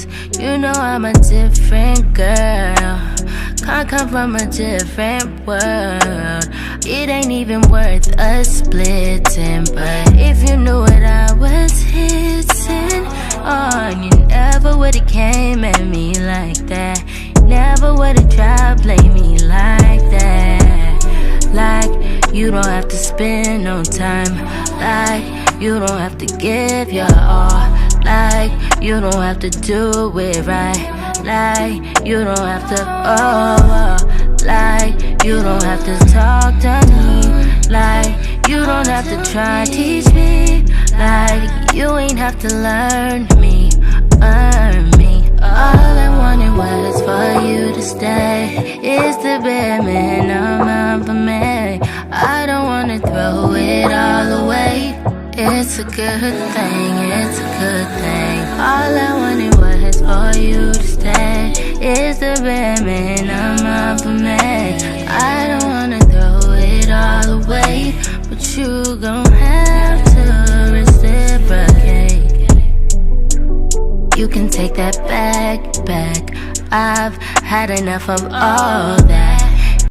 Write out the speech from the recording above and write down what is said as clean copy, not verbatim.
'cause you know I'm a different girl. Can't come from a different world. It ain't even worth us splitting. But if you knew what I was hitting on, you never would've came at me like that. Never would've tried to play me like that. Like you don't have to spend no time. Like you don't have to give your all. Like you don't have to do it right. Like you don't have to, like you don't have to talk to me. Like you don't have to try to teach me. Like you ain't have to learn me, earn me. All I wanted was for you to stay. It's the bare minimum for me. I don't wanna throw it all away. It's a good thing, it's a good thing. All I wanted was for you to stay. It's the bare minimum for me. I don't wanna throw it all away, but you gon' have to reciprocate. You can take that back. I've had enough of all that.